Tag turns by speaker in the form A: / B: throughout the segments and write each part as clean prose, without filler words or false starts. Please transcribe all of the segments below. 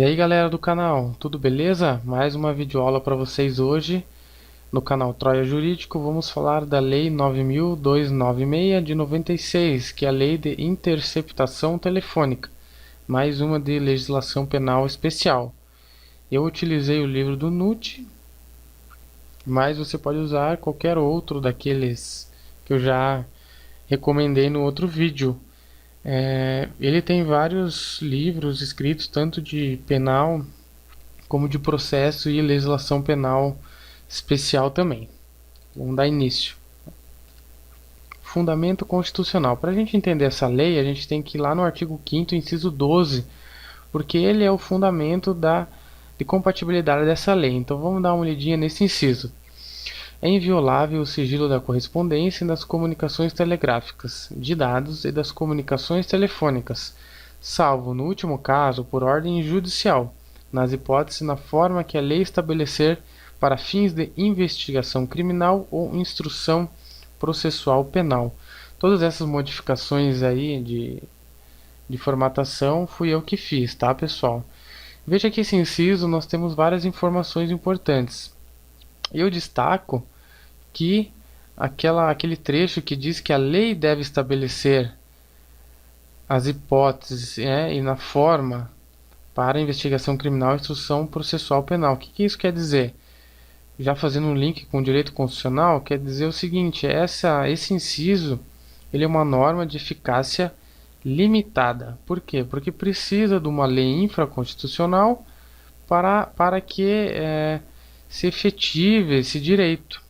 A: E aí galera do canal, tudo beleza? Mais uma videoaula para vocês hoje no canal Troia Jurídico. Vamos falar da Lei 9.296 de 96, que é a Lei de Interceptação Telefônica, mais uma de legislação penal especial. Eu utilizei o livro do NUT, mas você pode usar qualquer outro daqueles que eu já recomendei no outro vídeo. Ele tem vários livros escritos tanto de penal como de processo e legislação penal especial também. Vamos dar início. Fundamento constitucional. Para a gente entender essa lei, a gente tem que ir lá no artigo 5º, inciso 12, porque ele é o fundamento de compatibilidade dessa lei. Então vamos dar uma olhadinha nesse inciso. É inviolável o sigilo da correspondência e das comunicações telegráficas, de dados e das comunicações telefônicas, salvo, no último caso, por ordem judicial, nas hipóteses na forma que a lei estabelecer para fins de investigação criminal ou instrução processual penal. Todas essas modificações aí de formatação fui eu que fiz, tá, pessoal? Veja que esse inciso nós temos várias informações importantes. Eu destaco que aquele trecho que diz que a lei deve estabelecer as hipóteses e na forma para a investigação criminal e instrução processual penal. O que isso quer dizer? Já fazendo um link com o direito constitucional, quer dizer o seguinte: esse inciso ele é uma norma de eficácia limitada. Por quê? Porque precisa de uma lei infraconstitucional para que se efetive esse direito.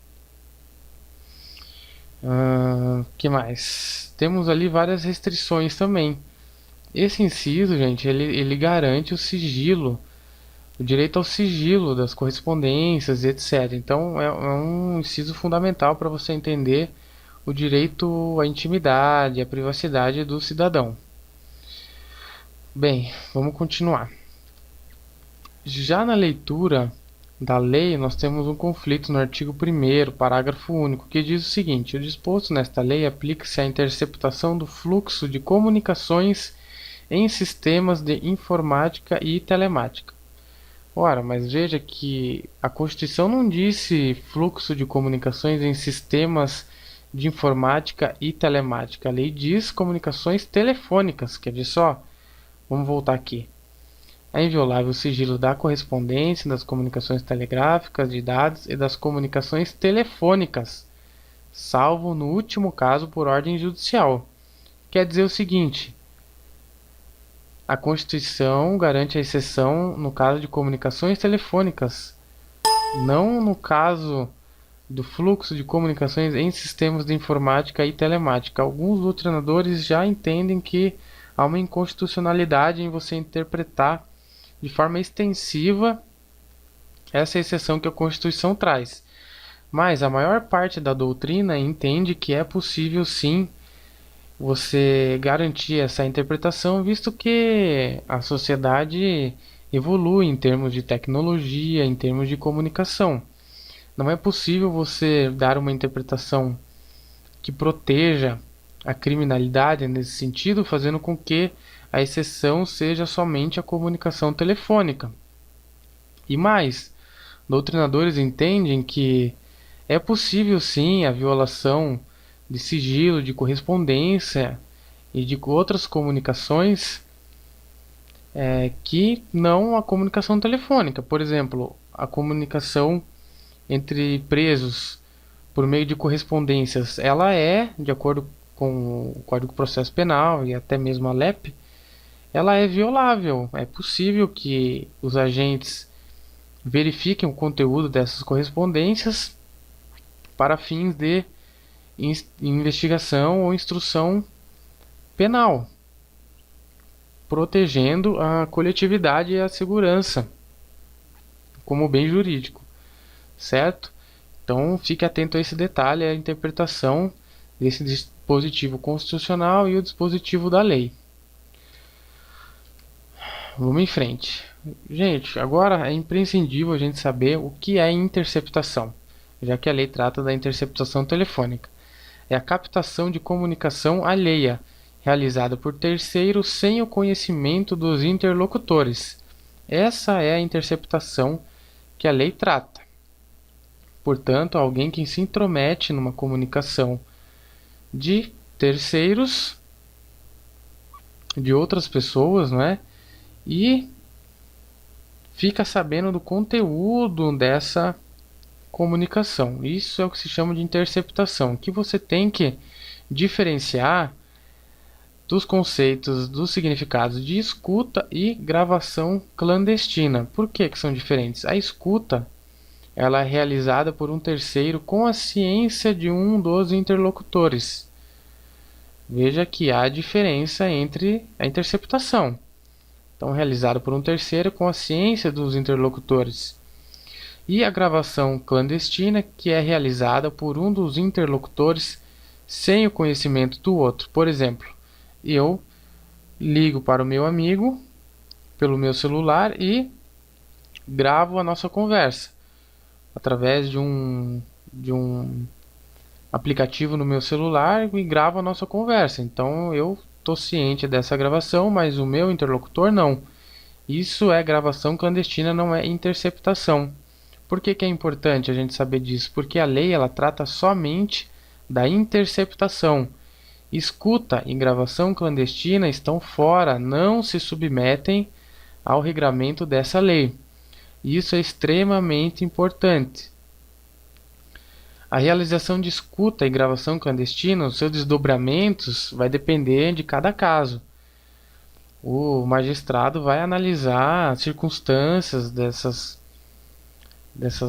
A: Que mais? Temos ali várias restrições também. Esse inciso, gente, ele garante o sigilo, o direito ao sigilo das correspondências, etc. Então é um inciso fundamental para você entender o direito à intimidade, à privacidade do cidadão. Bem, vamos continuar. Já na leitura da lei, nós temos um conflito no artigo 1º, parágrafo único, que diz o seguinte: o disposto nesta lei aplica-se à interceptação do fluxo de comunicações em sistemas de informática e telemática. Ora, mas veja que a Constituição não disse fluxo de comunicações em sistemas de informática e telemática. A lei diz comunicações telefônicas. Quer ver só? Vamos voltar aqui. É inviolável o sigilo da correspondência, das comunicações telegráficas, de dados e das comunicações telefônicas, salvo no último caso por ordem judicial. Quer dizer o seguinte: a Constituição garante a exceção no caso de comunicações telefônicas, não no caso do fluxo de comunicações em sistemas de informática e telemática. Alguns doutrinadores já entendem que há uma inconstitucionalidade em você interpretar de forma extensiva essa exceção que a Constituição traz. Mas a maior parte da doutrina entende que é possível sim você garantir essa interpretação, visto que a sociedade evolui em termos de tecnologia, em termos de comunicação. Não é possível você dar uma interpretação que proteja a criminalidade nesse sentido, fazendo com que a exceção seja somente a comunicação telefônica. E mais, doutrinadores entendem que é possível sim a violação de sigilo, de correspondência e de outras comunicações que não a comunicação telefônica. Por exemplo, a comunicação entre presos por meio de correspondências, ela é, de acordo com o Código de Processo Penal e até mesmo a LEP, ela é violável. É possível que os agentes verifiquem o conteúdo dessas correspondências para fins de investigação ou instrução penal, protegendo a coletividade e a segurança como bem jurídico, certo? Então fique atento a esse detalhe, a interpretação desse dispositivo constitucional e o dispositivo da lei. Vamos em frente. Gente, agora é imprescindível a gente saber o que é interceptação, já que a lei trata da interceptação telefônica. É a captação de comunicação alheia, realizada por terceiros sem o conhecimento dos interlocutores. Essa é a interceptação que a lei trata. Portanto, alguém que se intromete numa comunicação de terceiros, de outras pessoas, não é? E fica sabendo do conteúdo dessa comunicação. Isso é o que se chama de interceptação, que você tem que diferenciar dos conceitos, dos significados de escuta e gravação clandestina. Por que que são diferentes? A escuta, ela é realizada por um terceiro com a ciência de um dos interlocutores. Veja que há diferença entre a interceptação. Então, realizada por um terceiro com a ciência dos interlocutores. E a gravação clandestina, que é realizada por um dos interlocutores sem o conhecimento do outro. Por exemplo, eu ligo para o meu amigo pelo meu celular e gravo a nossa conversa através de um aplicativo no meu celular e gravo a nossa conversa. Então eu estou ciente dessa gravação, mas o meu interlocutor não. Isso é gravação clandestina, não é interceptação. Por que que é importante a gente saber disso? Porque a lei ela trata somente da interceptação. Escuta e gravação clandestina estão fora, não se submetem ao regramento dessa lei. Isso é extremamente importante. A realização de escuta e gravação clandestina, os seus desdobramentos, vai depender de cada caso. O magistrado vai analisar as circunstâncias dessas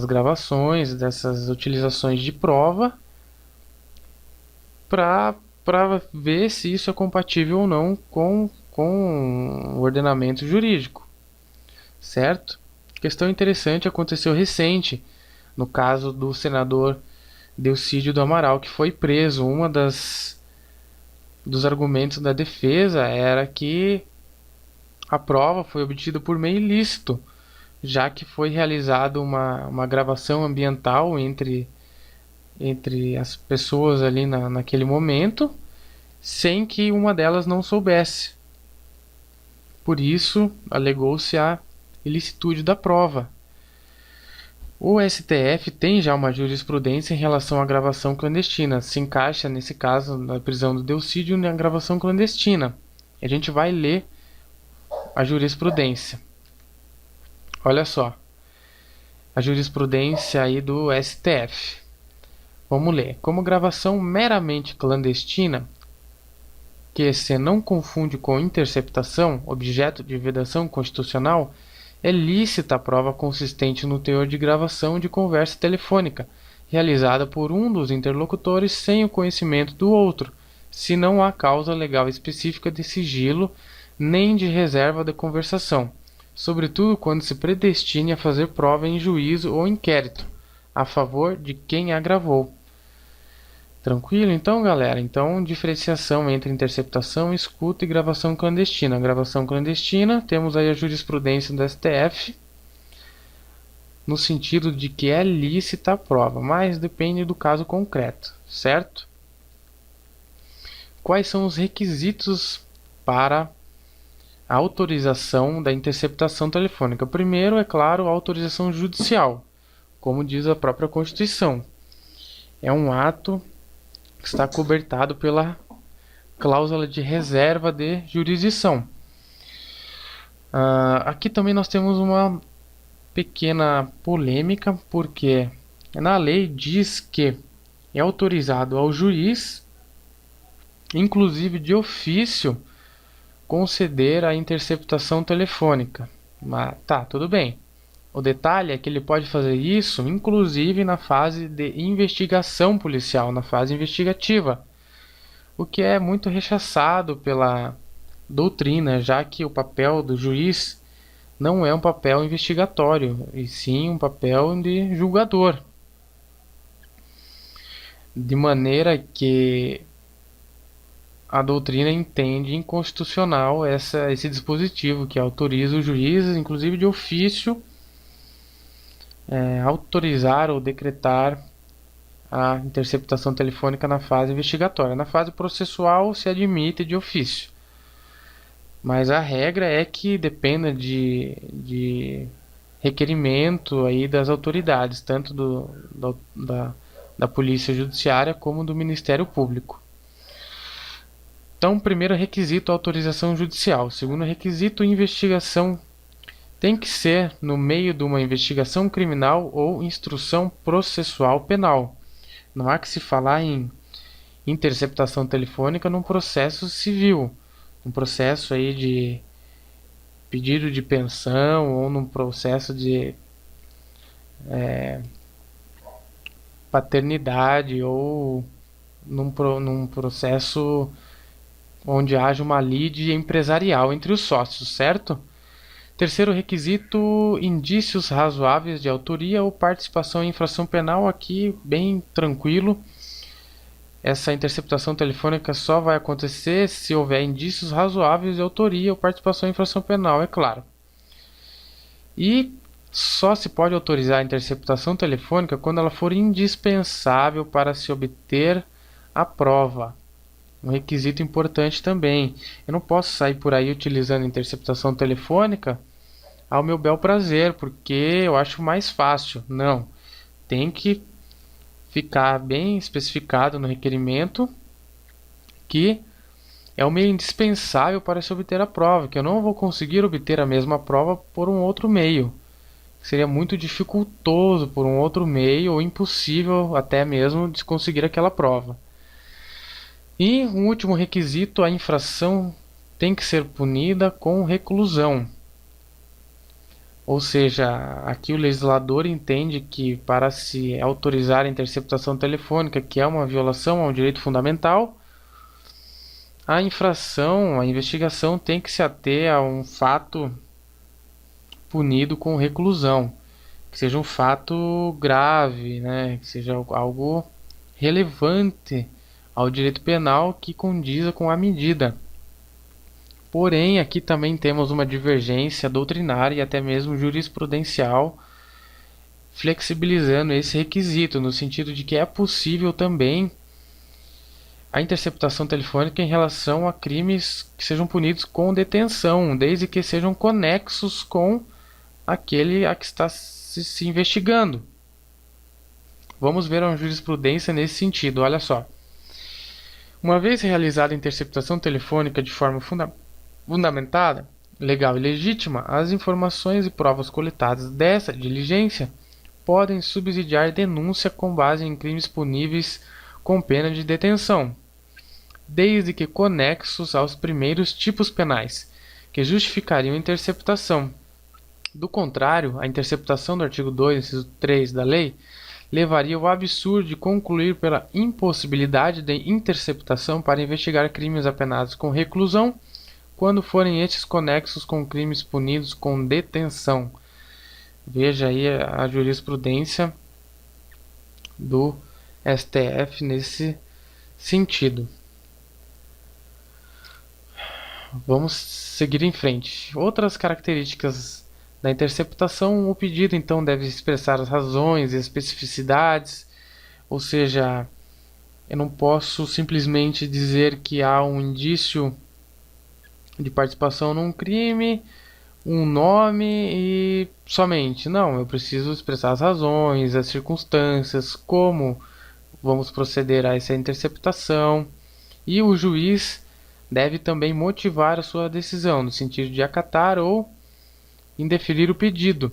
A: gravações, dessas utilizações de prova, para ver se isso é compatível ou não com o ordenamento jurídico, certo? Questão interessante aconteceu recente, no caso do senador Delcídio do Amaral, que foi preso. Dos argumentos da defesa era que a prova foi obtida por meio ilícito, já que foi realizada uma gravação ambiental entre as pessoas ali naquele momento, sem que uma delas não soubesse. Por isso, alegou-se a ilicitude da prova. O STF tem já uma jurisprudência em relação à gravação clandestina. Se encaixa, nesse caso, na prisão do Delcídio, na gravação clandestina. A gente vai ler a jurisprudência. Olha só. A jurisprudência aí do STF. Vamos ler. Como gravação meramente clandestina, que se não confunde com interceptação, objeto de vedação constitucional, é lícita a prova consistente no teor de gravação de conversa telefônica, realizada por um dos interlocutores sem o conhecimento do outro, se não há causa legal específica de sigilo nem de reserva da conversação, sobretudo quando se predestine a fazer prova em juízo ou inquérito, a favor de quem a gravou. Tranquilo então, galera? Então, diferenciação entre interceptação, escuta e gravação clandestina. Gravação clandestina, temos aí a jurisprudência do STF, no sentido de que é lícita a prova, mas depende do caso concreto, certo? Quais são os requisitos para a autorização da interceptação telefônica? Primeiro, é claro, a autorização judicial, como diz a própria Constituição. É um ato que está cobertado pela cláusula de reserva de jurisdição. Aqui também nós temos uma pequena polêmica, porque na lei diz que é autorizado ao juiz, inclusive de ofício, conceder a interceptação telefônica. Mas tá, tudo bem. O detalhe é que ele pode fazer isso, inclusive na fase de investigação policial, na fase investigativa, o que é muito rechaçado pela doutrina, já que o papel do juiz não é um papel investigatório, e sim um papel de julgador. De maneira que a doutrina entende inconstitucional esse dispositivo que autoriza o juiz, inclusive de ofício, autorizar ou decretar a interceptação telefônica na fase investigatória. Na fase processual se admite de ofício. Mas a regra é que dependa de requerimento aí das autoridades, tanto da Polícia Judiciária como do Ministério Público. Então, primeiro requisito, autorização judicial. Segundo requisito, investigação. Tem que ser no meio de uma investigação criminal ou instrução processual penal. Não há que se falar em interceptação telefônica num processo civil, um processo aí de pedido de pensão ou num processo de paternidade ou num processo onde haja uma lide empresarial entre os sócios, certo? Terceiro requisito, indícios razoáveis de autoria ou participação em infração penal. Aqui, bem tranquilo. Essa interceptação telefônica só vai acontecer se houver indícios razoáveis de autoria ou participação em infração penal, é claro. E só se pode autorizar a interceptação telefônica quando ela for indispensável para se obter a prova. Um requisito importante também. Eu não posso sair por aí utilizando interceptação telefônica ao meu bel prazer, porque eu acho mais fácil. Não. Tem que ficar bem especificado no requerimento que é o meio indispensável para se obter a prova, que eu não vou conseguir obter a mesma prova por um outro meio. Seria muito dificultoso por um outro meio ou impossível até mesmo de conseguir aquela prova. E um último requisito, a infração tem que ser punida com reclusão. Ou seja, aqui o legislador entende que para se autorizar a interceptação telefônica, que é uma violação a um direito fundamental, a infração, a investigação tem que se ater a um fato punido com reclusão, que seja um fato grave, né? Que seja algo relevante ao direito penal que condiza com a medida. Porém, aqui também temos uma divergência doutrinária e até mesmo jurisprudencial flexibilizando esse requisito, no sentido de que é possível também a interceptação telefônica em relação a crimes que sejam punidos com detenção, desde que sejam conexos com aquele a que está se investigando. Vamos ver uma jurisprudência nesse sentido, olha só. Uma vez realizada a interceptação telefônica de forma fundamentada, legal e legítima, as informações e provas coletadas dessa diligência podem subsidiar denúncia com base em crimes puníveis com pena de detenção, desde que conexos aos primeiros tipos penais, que justificariam a interceptação. Do contrário, a interceptação do artigo 2, inciso 3 da lei, levaria ao absurdo de concluir pela impossibilidade de interceptação para investigar crimes apenados com reclusão, quando forem estes conexos com crimes punidos com detenção. Veja aí a jurisprudência do STF nesse sentido. Vamos seguir em frente. Outras características da interceptação: o pedido então deve expressar as razões e as especificidades, ou seja, eu não posso simplesmente dizer que há um indício de participação num crime, um nome e somente. Não, eu preciso expressar as razões, as circunstâncias, como vamos proceder a essa interceptação, e o juiz deve também motivar a sua decisão, no sentido de acatar ou indeferir o pedido,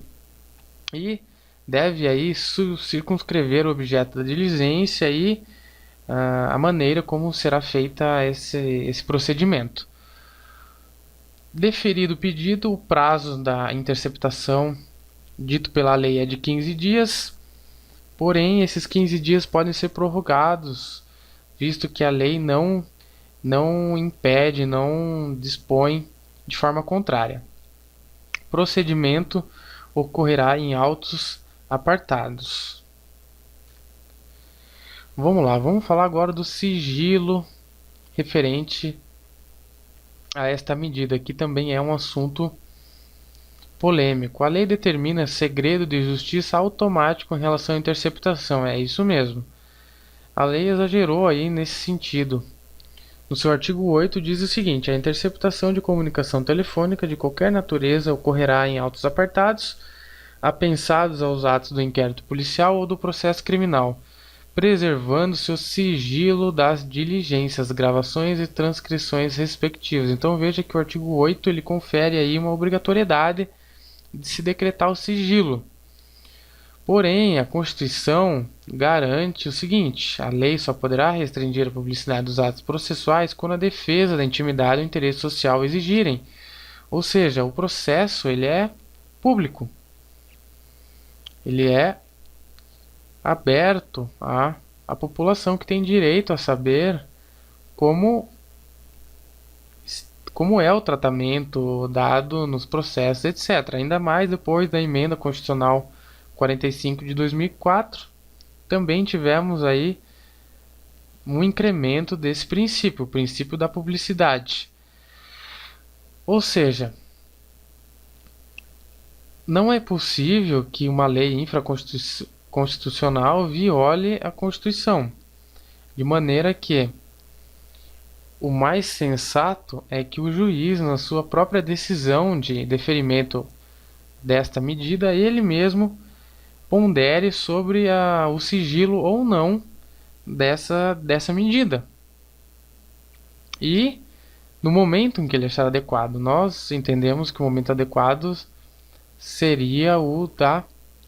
A: e deve aí circunscrever o objeto da diligência e a maneira como será feita esse procedimento. Deferido o pedido, o prazo da interceptação dito pela lei é de 15 dias, porém esses 15 dias podem ser prorrogados, visto que a lei não impede, não dispõe de forma contrária. Procedimento ocorrerá em autos apartados. Vamos lá, vamos falar agora do sigilo referente a esta medida, que também é um assunto polêmico. A lei determina segredo de justiça automático em relação à interceptação, é isso mesmo. A lei exagerou aí nesse sentido. No seu artigo 8 diz o seguinte: a interceptação de comunicação telefônica de qualquer natureza ocorrerá em autos apartados, apensados aos atos do inquérito policial ou do processo criminal, preservando-se o sigilo das diligências, gravações e transcrições respectivas. Então veja que o artigo 8 ele confere aí uma obrigatoriedade de se decretar o sigilo. Porém, a Constituição garante o seguinte: a lei só poderá restringir a publicidade dos atos processuais quando a defesa da intimidade ou interesse social exigirem. Ou seja, o processo ele é público. Ele é aberto à população que tem direito a saber como é o tratamento dado nos processos, etc. Ainda mais depois da emenda constitucional 45 de 2004, também tivemos aí um incremento desse princípio, o princípio da publicidade. Ou seja, não é possível que uma lei infraconstitucional viole a Constituição, de maneira que o mais sensato é que o juiz, na sua própria decisão de deferimento desta medida, ele mesmo pondere sobre o sigilo ou não dessa medida. E no momento em que ele achar adequado, nós entendemos que o momento adequado seria o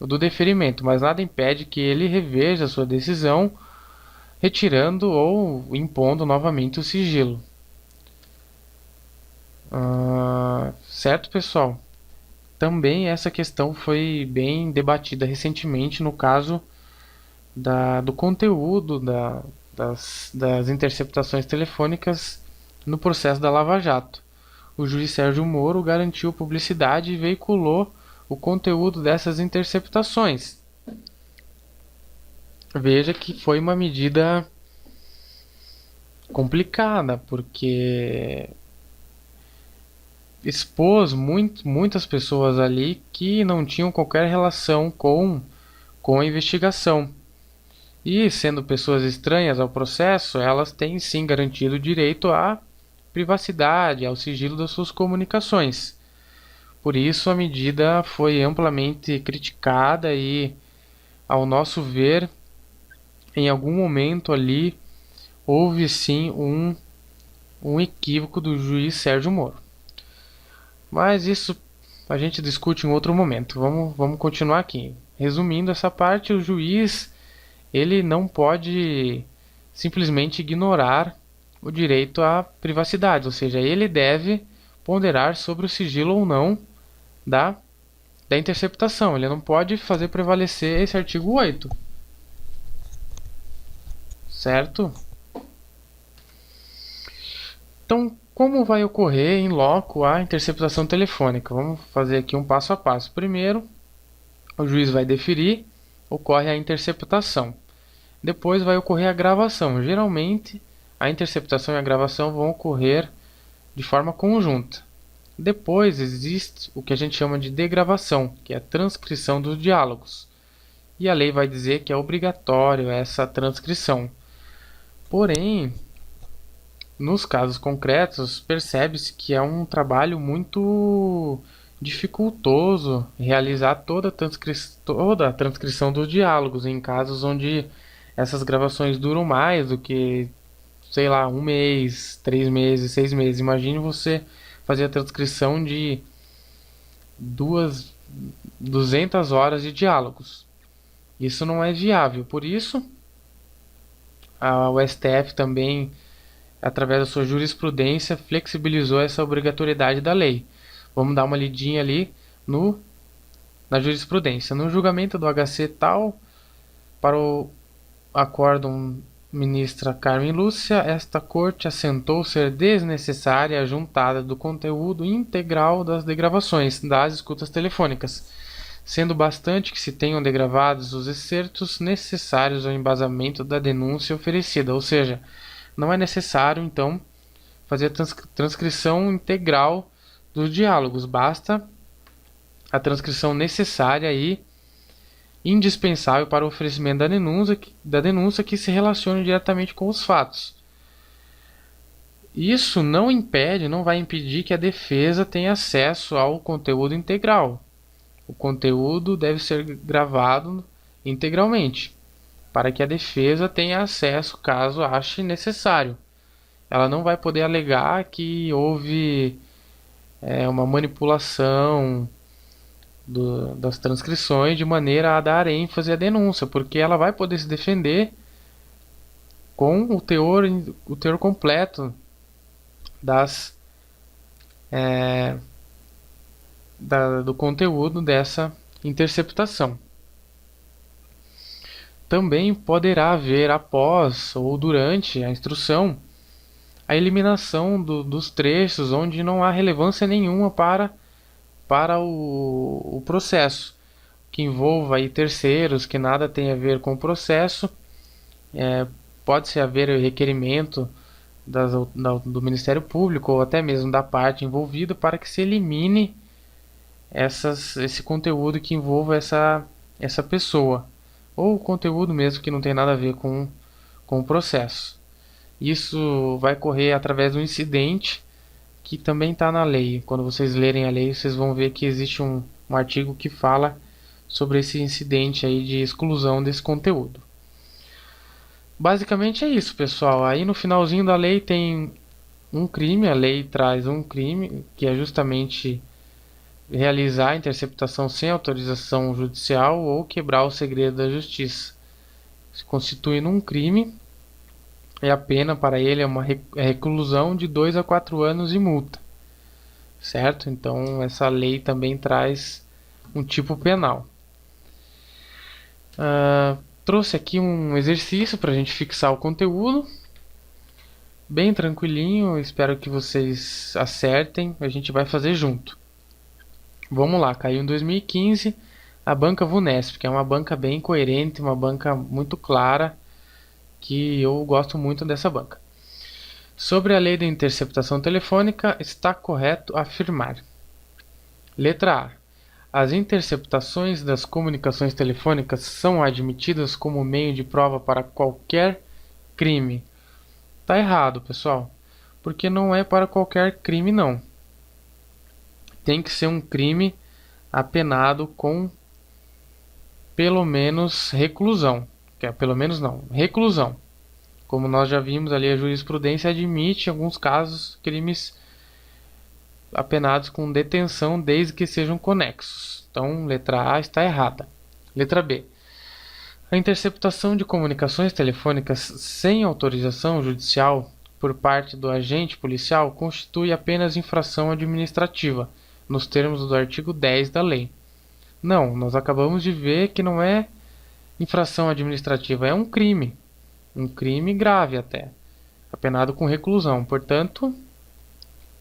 A: do deferimento, mas nada impede que ele reveja a sua decisão, retirando ou impondo novamente o sigilo. Certo, pessoal? Também essa questão foi bem debatida recentemente no caso do conteúdo das interceptações telefônicas no processo da Lava Jato. O juiz Sérgio Moro garantiu publicidade e veiculou o conteúdo dessas interceptações. Veja que foi uma medida complicada, porque expôs muitas pessoas ali que não tinham qualquer relação com a investigação. E, sendo pessoas estranhas ao processo, elas têm sim garantido o direito à privacidade, ao sigilo das suas comunicações. Por isso, a medida foi amplamente criticada e, ao nosso ver, em algum momento ali, houve sim um equívoco do juiz Sérgio Moro. Mas isso a gente discute em outro momento. Vamos continuar aqui. Resumindo essa parte, o juiz ele não pode simplesmente ignorar o direito à privacidade, ou seja, ele deve ponderar sobre o sigilo ou não da interceptação. Ele não pode fazer prevalecer esse artigo 8. Certo? Então, como vai ocorrer em loco a interceptação telefônica? Vamos fazer aqui um passo a passo. Primeiro, o juiz vai deferir, ocorre a interceptação. Depois vai ocorrer a gravação. Geralmente, a interceptação e a gravação vão ocorrer de forma conjunta. Depois existe o que a gente chama de degravação, que é a transcrição dos diálogos. E a lei vai dizer que é obrigatório essa transcrição. Porém, nos casos concretos, percebe-se que é um trabalho muito dificultoso realizar toda a transcrição dos diálogos em casos onde essas gravações duram mais do que, sei lá, 1 mês, 3 meses, 6 meses. Imagine você fazer a transcrição de 200 horas de diálogos. Isso não é viável. Por isso, o STF também, através da sua jurisprudência, flexibilizou essa obrigatoriedade da lei. Vamos dar uma lidinha ali na jurisprudência. No julgamento do HC tal, para o acórdão ministra Carmen Lúcia, esta corte assentou ser desnecessária a juntada do conteúdo integral das degravações das escutas telefônicas, sendo bastante que se tenham degravados os excertos necessários ao embasamento da denúncia oferecida, ou seja, não é necessário, então, fazer a transcrição integral dos diálogos. Basta a transcrição necessária e indispensável para o oferecimento da denúncia que se relacione diretamente com os fatos. Isso não impede, não vai impedir que a defesa tenha acesso ao conteúdo integral. O conteúdo deve ser gravado integralmente, para que a defesa tenha acesso caso ache necessário. Ela não vai poder alegar que houve uma manipulação das transcrições de maneira a dar ênfase à denúncia, porque ela vai poder se defender com o teor completo das, do conteúdo dessa interceptação. Também poderá haver, após ou durante a instrução, a eliminação dos trechos onde não há relevância nenhuma para o processo, que envolva aí terceiros, que nada tem a ver com o processo. Pode-se haver requerimento do Ministério Público ou até mesmo da parte envolvida para que se elimine esse conteúdo que envolva essa pessoa, ou conteúdo mesmo que não tem nada a ver com o processo. Isso vai correr através do incidente, que também está na lei. Quando vocês lerem a lei, vocês vão ver que existe um artigo que fala sobre esse incidente aí de exclusão desse conteúdo. Basicamente é isso, pessoal. Aí no finalzinho da lei tem um crime, a lei traz um crime, que é justamente realizar a interceptação sem autorização judicial ou quebrar o segredo da justiça. Se constitui num crime, e a pena para ele é uma reclusão de 2 a 4 anos e multa. Certo? Então essa lei também traz um tipo penal. Trouxe aqui um exercício para a gente fixar o conteúdo. Bem tranquilinho, espero que vocês acertem, a gente vai fazer junto. Vamos lá, caiu em 2015 a banca Vunesp, que é uma banca bem coerente, uma banca muito clara, que eu gosto muito dessa banca. Sobre a lei de interceptação telefônica, está correto afirmar. Letra A. As interceptações das comunicações telefônicas são admitidas como meio de prova para qualquer crime. Está errado, pessoal, porque não é para qualquer crime, não. Tem que ser um crime apenado com pelo menos reclusão. Pelo menos não, reclusão. Como nós já vimos ali, a jurisprudência admite, em alguns casos, crimes apenados com detenção desde que sejam conexos. Então, letra A está errada. Letra B. A interceptação de comunicações telefônicas sem autorização judicial por parte do agente policial constitui apenas infração administrativa, nos termos do artigo 10 da lei. Não, nós acabamos de ver que não é infração administrativa, é um crime grave até, apenado com reclusão. Portanto,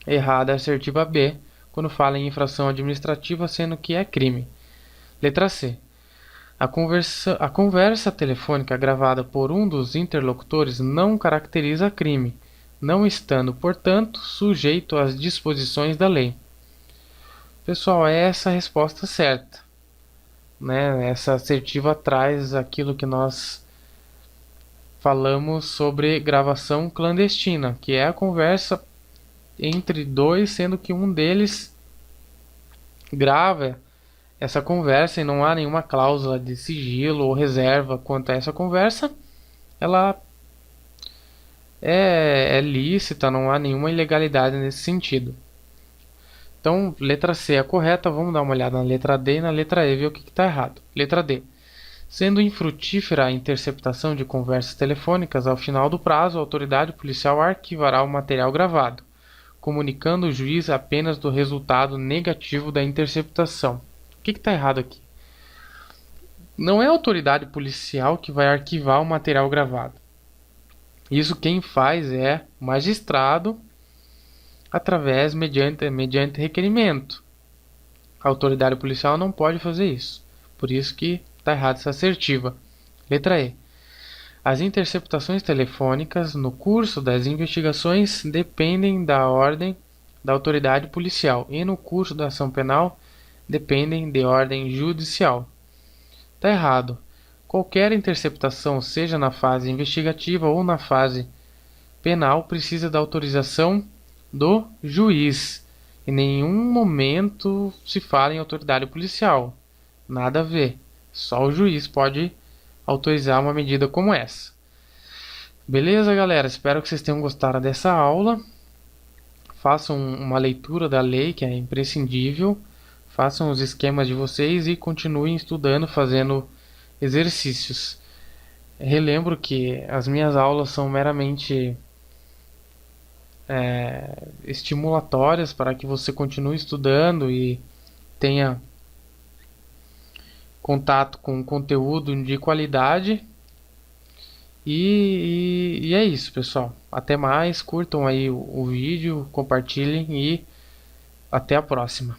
A: errada a assertiva B, quando fala em infração administrativa, sendo que é crime. Letra C. A conversa telefônica gravada por um dos interlocutores não caracteriza crime, não estando, portanto, sujeito às disposições da lei. Pessoal, é essa a resposta certa. Essa assertiva traz aquilo que nós falamos sobre gravação clandestina, que é a conversa entre dois, sendo que um deles grava essa conversa e não há nenhuma cláusula de sigilo ou reserva quanto a essa conversa. Ela é lícita, não há nenhuma ilegalidade nesse sentido. Então, letra C é a correta. Vamos dar uma olhada na letra D e na letra E, ver o que está errado. Letra D. Sendo infrutífera a interceptação de conversas telefônicas, ao final do prazo, a autoridade policial arquivará o material gravado, comunicando o juiz apenas do resultado negativo da interceptação. O que está errado aqui? Não é a autoridade policial que vai arquivar o material gravado. Isso quem faz é o magistrado, mediante requerimento. A autoridade policial não pode fazer isso. Por isso que está errada essa assertiva. Letra E. As interceptações telefônicas no curso das investigações dependem da ordem da autoridade policial e no curso da ação penal dependem de ordem judicial. Está errado. Qualquer interceptação, seja na fase investigativa ou na fase penal precisa da autorização do juiz. Em nenhum momento se fala em autoridade policial. Nada a ver. Só o juiz pode autorizar uma medida como essa. Beleza, galera? Espero que vocês tenham gostado dessa aula. Façam uma leitura da lei, que é imprescindível. Façam os esquemas de vocês e continuem estudando, fazendo exercícios. Relembro que as minhas aulas são meramente estimulatórias para que você continue estudando e tenha contato com conteúdo de qualidade. E é isso, pessoal. Até mais, curtam aí o vídeo, compartilhem e até a próxima.